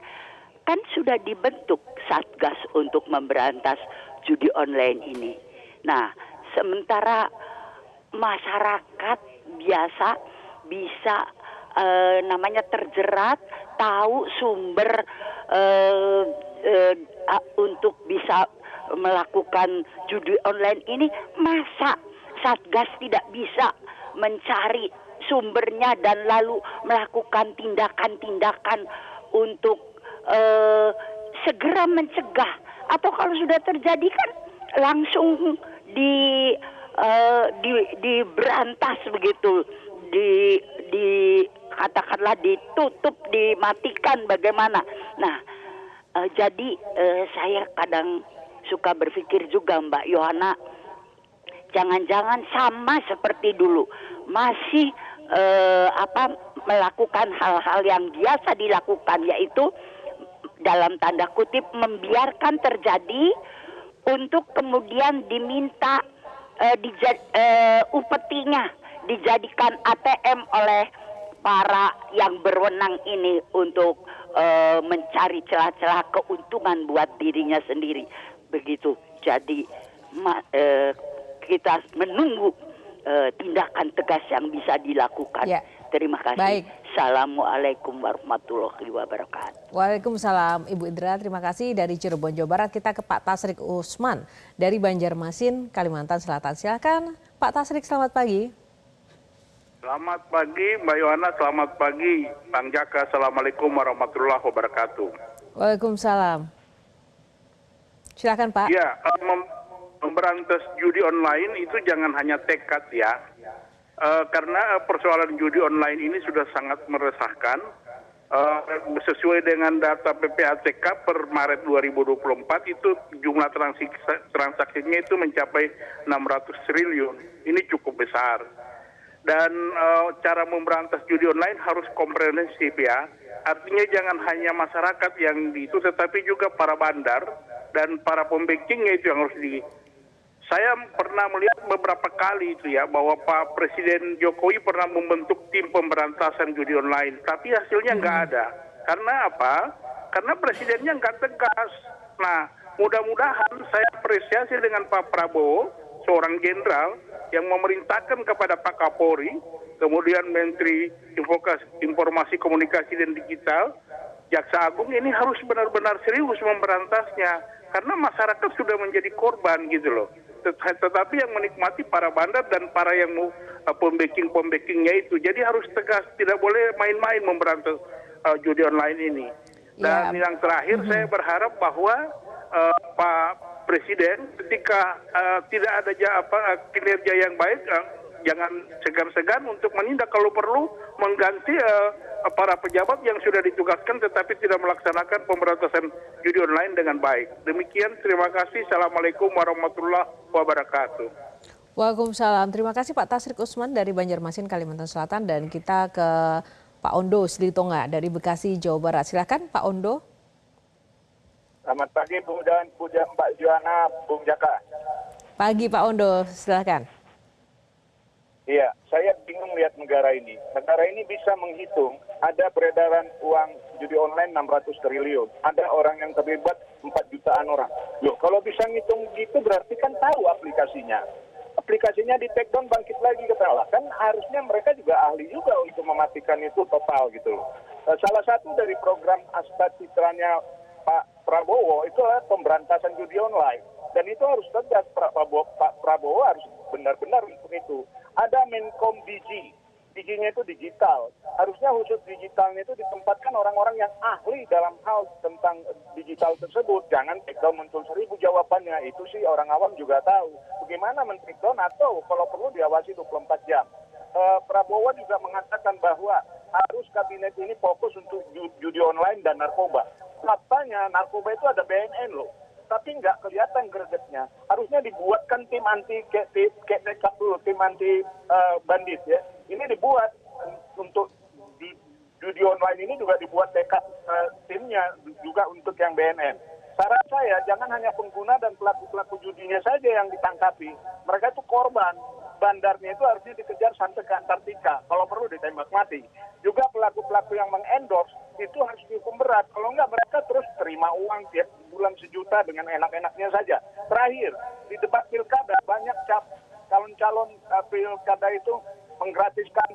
kan sudah dibentuk Satgas untuk memberantas judi online ini. Nah, sementara masyarakat biasa bisa namanya terjerat, tahu sumber untuk bisa melakukan judi online ini, masa Satgas tidak bisa mencari sumbernya dan lalu melakukan tindakan-tindakan untuk segera mencegah, atau kalau sudah terjadi kan langsung diberantas begitu, katakanlah ditutup, dimatikan, bagaimana. Nah, jadi saya kadang suka berpikir juga Mbak Yohana, jangan-jangan sama seperti dulu, masih melakukan hal-hal yang biasa dilakukan, yaitu dalam tanda kutip membiarkan terjadi untuk kemudian diminta upetinya dijadikan ATM oleh para yang berwenang ini untuk mencari celah-celah keuntungan buat dirinya sendiri. Begitu. Jadi kita menunggu tindakan tegas yang bisa dilakukan.
Ya.
Terima kasih.
Baik.
Wassalamualaikum warahmatullahi wabarakatuh.
Waalaikumsalam Ibu Indra, terima kasih dari Cirebon, Jawa Barat. Kita ke Pak Tasrik Usman dari Banjarmasin, Kalimantan Selatan. Silakan Pak Tasrik, selamat pagi.
Selamat pagi Mbak Yohana, selamat pagi Bang Jaka. Assalamualaikum warahmatullahi wabarakatuh.
Waalaikumsalam. Silakan Pak.
Ya, memberantas judi online itu jangan hanya tekad ya. Karena persoalan judi online ini sudah sangat meresahkan. Sesuai dengan data PPATK per Maret 2024 itu jumlah transaksinya itu mencapai 600 triliun. Ini cukup besar. Dan cara memberantas judi online harus komprehensif ya. Artinya jangan hanya masyarakat yang itu, tetapi juga para bandar dan para pembekingnya itu yang harus Saya pernah melihat beberapa kali itu ya, bahwa Pak Presiden Jokowi pernah membentuk tim pemberantasan judi online, tapi hasilnya nggak ada. Karena apa? Karena presidennya nggak tegas. Nah, mudah-mudahan saya apresiasi dengan Pak Prabowo, seorang jenderal yang memerintahkan kepada Pak Kapolri, kemudian Menteri Informasi Komunikasi dan Digital, Jaksa Agung ini harus benar-benar serius memberantasnya. Karena masyarakat sudah menjadi korban gitu loh. Tetapi yang menikmati para bandar dan para yang mau pembacking-pembackingnya itu. Jadi harus tegas, tidak boleh main-main memberantas judi online ini. Dan yang terakhir saya berharap bahwa Pak Presiden ketika tidak ada kinerja yang baik, jangan segan-segan untuk menindak, kalau perlu mengganti para pejabat yang sudah ditugaskan tetapi tidak melaksanakan pemberantasan judi online dengan baik. Demikian, terima kasih. Assalamualaikum warahmatullahi wabarakatuh.
Waalaikumsalam. Terima kasih Pak Tasrik Usman dari Banjarmasin, Kalimantan Selatan. Dan kita ke Pak Ondo Silitonga dari Bekasi, Jawa Barat. Silakan Pak Ondo.
Selamat pagi Bu dan Mbak Joana, Bung Jaka.
Pagi Pak Ondo, silakan.
Iya, saya bingung lihat negara ini. Negara ini bisa menghitung ada peredaran uang judi online 600 triliun. Ada orang yang terlibat 4 jutaan orang. Loh, kalau bisa ngitung gitu berarti kan tahu aplikasinya. Aplikasinya di take down, bangkit lagi katakanlah. Kan harusnya mereka juga ahli juga untuk mematikan itu total gitu loh. Salah satu dari program Asta Citranya Pak Prabowo itu adalah pemberantasan judi online. Dan itu harus tegas, Pak Prabowo harus benar-benar untuk itu. Ada Menkom Digi-nya itu digital. Harusnya khusus digitalnya itu ditempatkan orang-orang yang ahli dalam hal tentang digital tersebut. Jangan take down muncul 1000 jawabannya. Itu sih orang awam juga tahu. Bagaimana men-take down atau kalau perlu diawasi 24 jam. Prabowo juga mengatakan bahwa harus kabinet ini fokus untuk judi online dan narkoba. Faktanya narkoba itu ada BNN loh. Tapi nggak kelihatan gregetnya. Harusnya dibuatkan tim anti tekap dulu, tim anti bandit ya. Ini dibuat untuk judi online ini juga dibuat tekap timnya juga untuk yang BNN. Saran saya jangan hanya pengguna dan pelaku-pelaku judinya saja yang ditangkapi. Mereka itu korban. Bandarnya itu harusnya dikejar sampai ke Antartika. Kalau perlu ditembak mati. Juga pelaku-pelaku yang mengendorse itu harus dihukum berat. Kalau enggak mereka terus terima uang tiap bulan 1 juta dengan enak-enaknya saja. Terakhir, di debat pilkada banyak calon-calon pilkada itu menggratiskan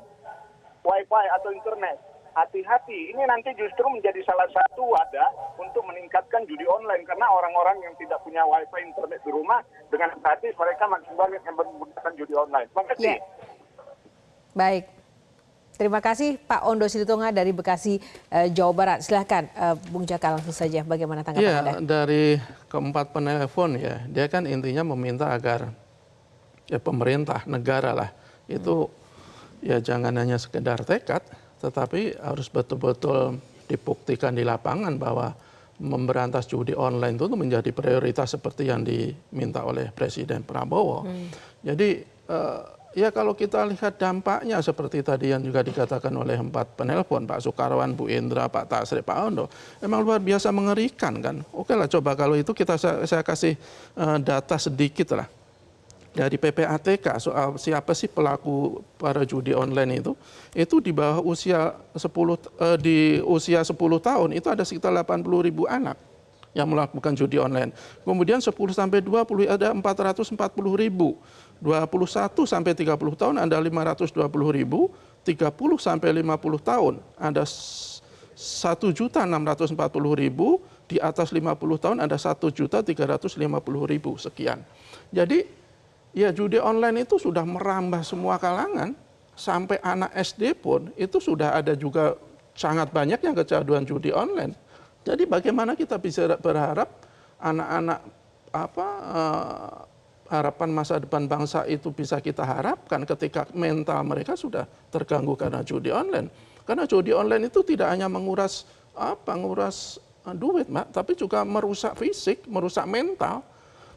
wifi atau internet. Hati-hati, ini nanti justru menjadi salah satu wadah untuk meningkatkan judi online. Karena orang-orang yang tidak punya wifi internet di rumah, dengan hati mereka makin banyak yang menggunakan judi online. Terima kasih.
Ya. Baik. Terima kasih Pak Ondo Silitonga dari Bekasi, Jawa Barat. Silahkan Bung Jaka langsung saja bagaimana tanggapan Anda?
Dari keempat penelpon ya, dia kan intinya meminta agar ya pemerintah, negara lah, itu ya jangan hanya sekedar tekad, tetapi harus betul-betul dibuktikan di lapangan bahwa memberantas judi online itu menjadi prioritas seperti yang diminta oleh Presiden Prabowo. Jadi ya kalau kita lihat dampaknya seperti tadi yang juga dikatakan oleh 4 penelpon, Pak Sukarwan, Bu Indra, Pak Tasrik, Pak Ondo, emang luar biasa mengerikan kan. Oke lah, coba kalau itu saya kasih data sedikit lah. Dari PPATK soal siapa sih pelaku para judi online itu di bawah usia 10 tahun itu ada sekitar 80.000 anak yang melakukan judi online. Kemudian 10 sampai 20 ada 440.000. 21 sampai 30 tahun ada 520.000, 30 sampai 50 tahun ada 1.640.000, di atas 50 tahun ada 1.350.000 sekian. Jadi ya judi online itu sudah merambah semua kalangan, sampai anak SD pun itu sudah ada juga sangat banyak yang kecanduan judi online. Jadi bagaimana kita bisa berharap anak-anak harapan masa depan bangsa itu bisa kita harapkan ketika mental mereka sudah terganggu karena judi online. Karena judi online itu tidak hanya menguras duit, Mbak, tapi juga merusak fisik, merusak mental.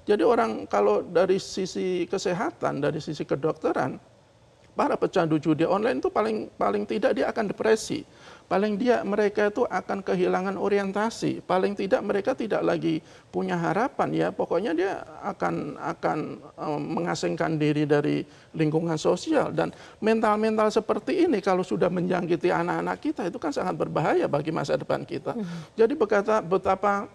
Jadi orang kalau dari sisi kesehatan, dari sisi kedokteran, para pecandu judi online itu paling tidak dia akan depresi. Paling mereka itu akan kehilangan orientasi. Paling tidak mereka tidak lagi punya harapan ya. Pokoknya dia akan mengasingkan diri dari lingkungan sosial. Dan mental-mental seperti ini kalau sudah menjangkiti anak-anak kita itu kan sangat berbahaya bagi masa depan kita. Jadi betapa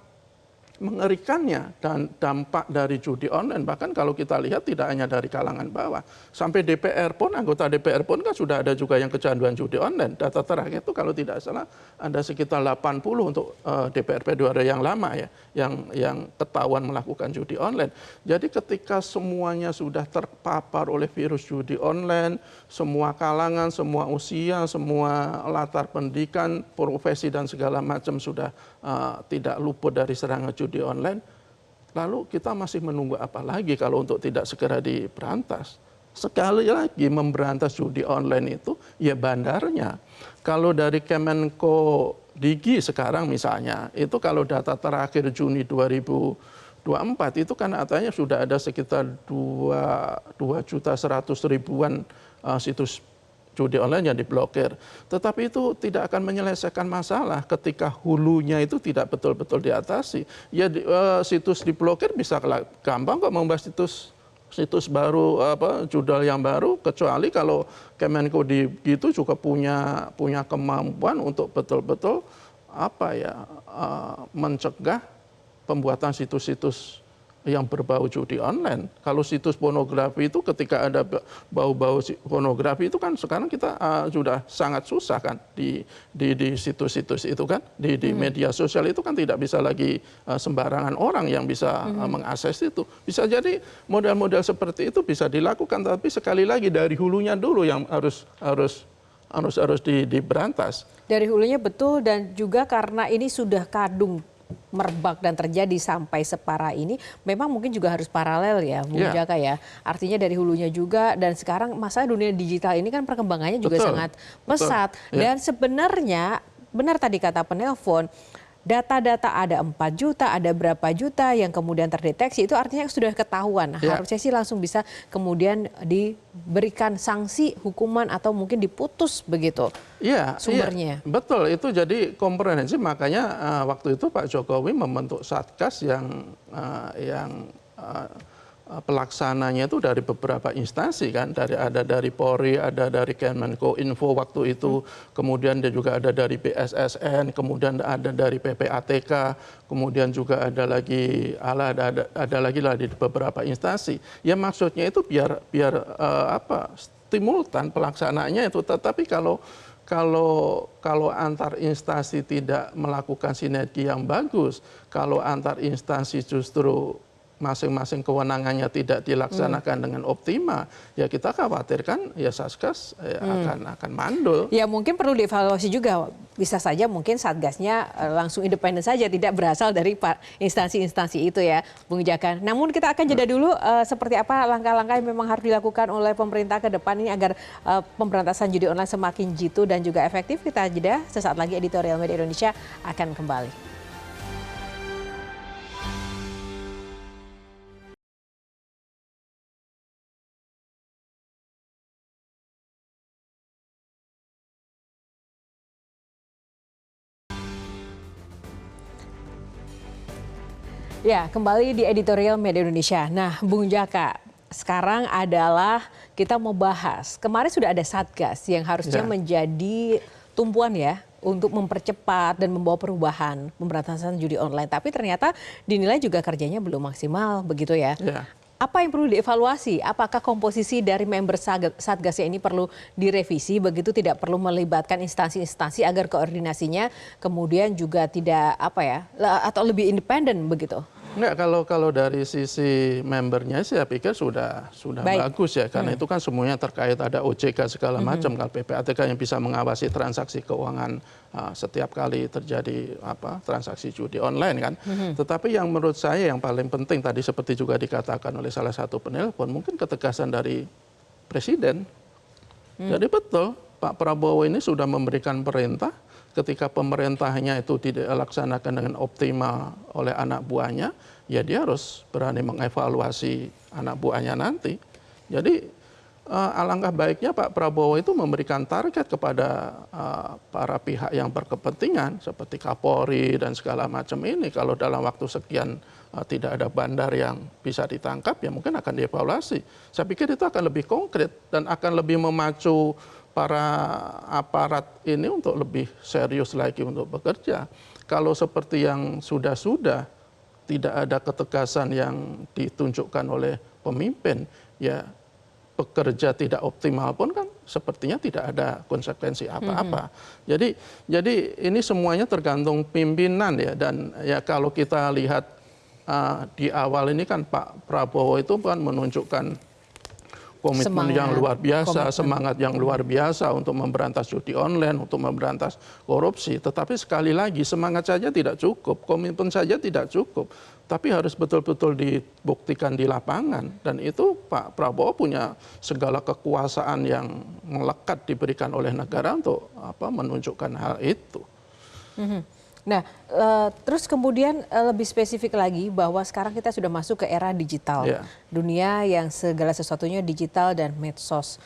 mengerikannya dan dampak dari judi online, bahkan kalau kita lihat tidak hanya dari kalangan bawah, sampai DPR pun, anggota DPR pun kan sudah ada juga yang kecanduan judi online. Data terakhir itu kalau tidak salah ada sekitar 80 untuk DPR periode yang lama ya, yang ketahuan melakukan judi online. Jadi ketika semuanya sudah terpapar oleh virus judi online, semua kalangan, semua usia, semua latar pendidikan, profesi dan segala macam sudah tidak luput dari serangan judi online, lalu kita masih menunggu apa lagi kalau untuk tidak segera diberantas? Sekali lagi memberantas judi online itu ya bandarnya. Kalau dari Kemenko Digi sekarang misalnya, itu kalau data terakhir Juni 2024 itu kan katanya sudah ada sekitar 2.100.000-an situs judi online yang diblokir. Tetapi itu tidak akan menyelesaikan masalah ketika hulunya itu tidak betul-betul diatasi. Ya situs diblokir bisa gampang kok membuat situs baru, judul yang baru, kecuali kalau Kemenko itu juga punya kemampuan untuk betul-betul mencegah pembuatan situs-situs yang berbau judi online. Kalau situs pornografi itu ketika ada bau-bau pornografi itu kan sekarang kita sudah sangat susah kan di situs-situs itu kan, di media sosial itu kan tidak bisa lagi sembarangan orang yang bisa mengakses itu. Bisa jadi model-model seperti itu bisa dilakukan, tapi sekali lagi dari hulunya dulu yang harus diberantas.
Dari hulunya betul, dan juga karena ini sudah kadung merebak dan terjadi sampai separah ini, memang mungkin juga harus paralel ya, Bung Jaka ya. Artinya dari hulunya juga, dan sekarang masa dunia digital ini kan perkembangannya juga sangat pesat. Dan sebenarnya benar tadi kata penelpon, data-data ada 4 juta, ada berapa juta yang kemudian terdeteksi, itu artinya sudah ketahuan. Harusnya sih langsung bisa kemudian diberikan sanksi, hukuman, atau mungkin diputus begitu sumbernya.
Betul, itu jadi komprehensif. Makanya waktu itu Pak Jokowi membentuk Satgas yang pelaksananya itu dari beberapa instansi kan, ada dari Polri, ada dari Kemenko Info waktu itu, kemudian dia juga ada dari BSSN, kemudian ada dari PPATK, kemudian juga ada lagi di beberapa instansi. Ya maksudnya itu biar stimultan pelaksananya itu. Tetapi kalau antar instansi tidak melakukan sinergi yang bagus, kalau antar instansi justru masing-masing kewenangannya tidak dilaksanakan dengan optimal, ya kita khawatirkan ya Satgas akan mandul.
Ya mungkin perlu dievaluasi juga, bisa saja mungkin Satgasnya langsung independen saja, tidak berasal dari instansi-instansi itu ya, Bung Jaka. Namun kita akan jeda dulu, seperti apa langkah-langkah yang memang harus dilakukan oleh pemerintah ke depan ini agar pemberantasan judi online semakin jitu dan juga efektif. Kita jeda, sesaat lagi Editorial Media Indonesia akan kembali. Ya, kembali di Editorial Media Indonesia. Nah, Bung Jaka, sekarang adalah kita mau bahas. Kemarin sudah ada Satgas yang harusnya menjadi tumpuan ya untuk mempercepat dan membawa perubahan pemberantasan judi online. Tapi ternyata dinilai juga kerjanya belum maksimal begitu ya. apa yang perlu dievaluasi? Apakah komposisi dari member Satgasnya ini perlu direvisi, begitu tidak perlu melibatkan instansi-instansi agar koordinasinya kemudian juga tidak atau lebih independen begitu?
Enggak, kalau dari sisi membernya saya pikir sudah bagus ya, karena itu kan semuanya terkait, ada OJK segala macam, kalau PPATK yang bisa mengawasi transaksi keuangan setiap kali terjadi transaksi judi online kan. Tetapi yang menurut saya yang paling penting tadi seperti juga dikatakan oleh salah satu penelpon, mungkin ketegasan dari Presiden. Jadi betul Pak Prabowo ini sudah memberikan perintah, ketika pemerintahnya itu tidak dilaksanakan dengan optimal oleh anak buahnya, ya dia harus berani mengevaluasi anak buahnya nanti. Jadi alangkah baiknya Pak Prabowo itu memberikan target kepada para pihak yang berkepentingan seperti Kapolri dan segala macam ini. Kalau dalam waktu sekian tidak ada bandar yang bisa ditangkap, ya mungkin akan dievaluasi. Saya pikir itu akan lebih konkret dan akan lebih memacu para aparat ini untuk lebih serius lagi untuk bekerja. Kalau seperti yang sudah tidak ada ketegasan yang ditunjukkan oleh pemimpin, ya bekerja tidak optimal pun kan sepertinya tidak ada konsekuensi apa-apa. Jadi ini semuanya tergantung pimpinan ya, dan ya kalau kita lihat di awal ini kan Pak Prabowo itu kan menunjukkan komitmen yang luar biasa, semangat yang luar biasa untuk memberantas judi online, untuk memberantas korupsi. Tetapi sekali lagi semangat saja tidak cukup, komitmen saja tidak cukup. Tapi harus betul-betul dibuktikan di lapangan. Dan itu Pak Prabowo punya segala kekuasaan yang melekat diberikan oleh negara untuk menunjukkan hal itu.
Nah, terus kemudian lebih spesifik lagi bahwa sekarang kita sudah masuk ke era digital. Dunia yang segala sesuatunya digital dan medsos.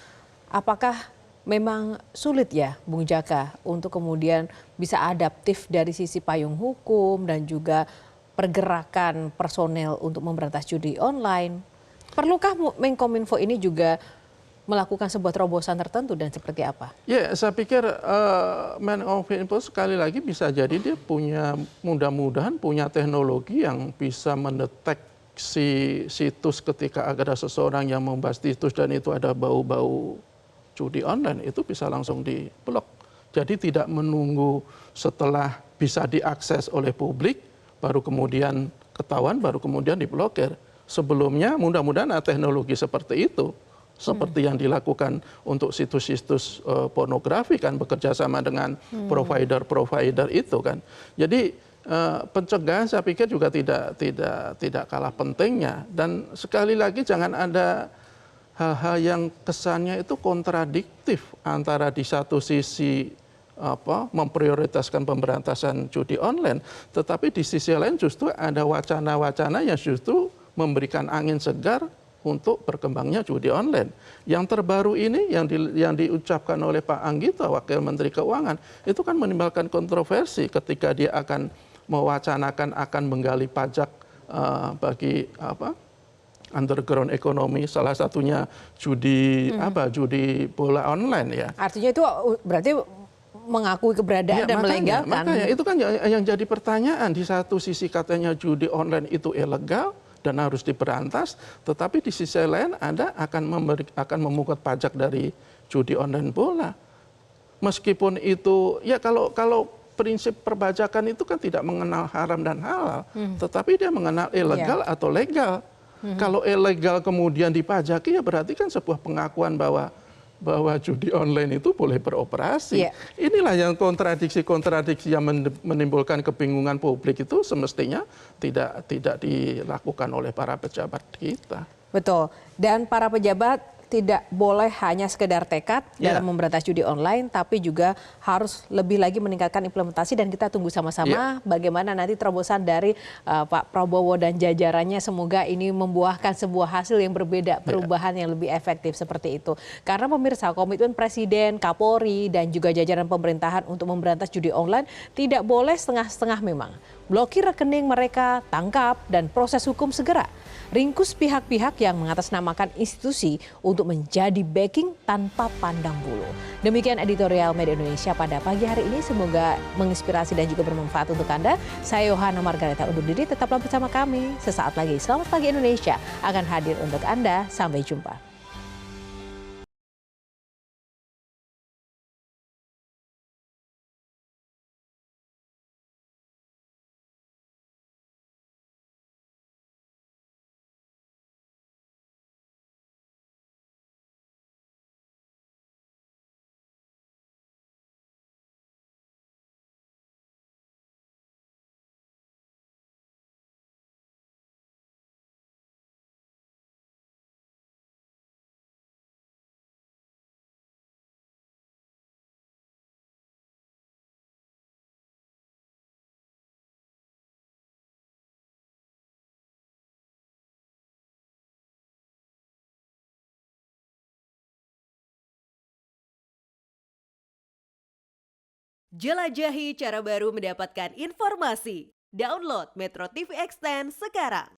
Apakah memang sulit ya Bung Jaka untuk kemudian bisa adaptif dari sisi payung hukum dan juga pergerakan personel untuk memberantas judi online? Perlukah Menkominfo ini juga melakukan sebuah terobosan tertentu dan seperti apa? Ya,
saya pikir Menkominfo sekali lagi bisa jadi dia punya, mudah-mudahan punya teknologi yang bisa mendeteksi situs ketika ada seseorang yang membahas situs dan itu ada bau-bau judi online, itu bisa langsung diblok. Jadi tidak menunggu setelah bisa diakses oleh publik, baru kemudian ketahuan, baru kemudian diblokir. Sebelumnya mudah-mudahan ada teknologi seperti itu. Seperti yang dilakukan untuk situs-situs pornografi kan, bekerja sama dengan provider-provider itu kan. Jadi pencegahan saya pikir juga tidak kalah pentingnya. Dan sekali lagi jangan ada hal-hal yang kesannya itu kontradiktif antara di satu sisi memprioritaskan pemberantasan judi online, tetapi di sisi lain justru ada wacana-wacana yang justru memberikan angin segar untuk berkembangnya judi online. Yang terbaru ini yang diucapkan oleh Pak Anggito, Wakil Menteri Keuangan, itu kan menimbulkan kontroversi ketika dia akan mewacanakan akan menggali pajak bagi underground ekonomi, salah satunya judi judi bola online ya.
Artinya itu berarti mengakui keberadaan dan melegalkan.
Makanya itu kan yang jadi pertanyaan, di satu sisi katanya judi online itu ilegal dan harus diberantas, tetapi di sisi lain Anda akan memungut pajak dari judi online bola. Meskipun itu, ya kalau prinsip perpajakan itu kan tidak mengenal haram dan halal, tetapi dia mengenal ilegal atau legal. Kalau ilegal kemudian dipajaki, ya berarti kan sebuah pengakuan bahwa judi online itu boleh beroperasi. Inilah yang kontradiksi-kontradiksi yang menimbulkan kebingungan publik itu semestinya tidak dilakukan oleh para pejabat kita.
Betul. Dan para pejabat tidak boleh hanya sekedar tekad dalam memberantas judi online, tapi juga harus lebih lagi meningkatkan implementasi, dan kita tunggu sama-sama bagaimana nanti terobosan dari Pak Prabowo dan jajarannya. Semoga ini membuahkan sebuah hasil yang berbeda, perubahan yang lebih efektif seperti itu. Karena pemirsa, komitmen Presiden, Kapolri, dan juga jajaran pemerintahan untuk memberantas judi online tidak boleh setengah-setengah memang. blokir rekening mereka, tangkap, dan proses hukum segera. Ringkus pihak-pihak yang mengatasnamakan institusi untuk menjadi backing tanpa pandang bulu. Demikian editorial Media Indonesia pada pagi hari ini. Semoga menginspirasi dan juga bermanfaat untuk Anda. Saya Yohana Margareta undur diri, tetaplah bersama kami. Sesaat lagi Selamat Pagi Indonesia akan hadir untuk Anda. Sampai jumpa.
Jelajahi cara baru mendapatkan informasi. Download Metro TV Extend sekarang.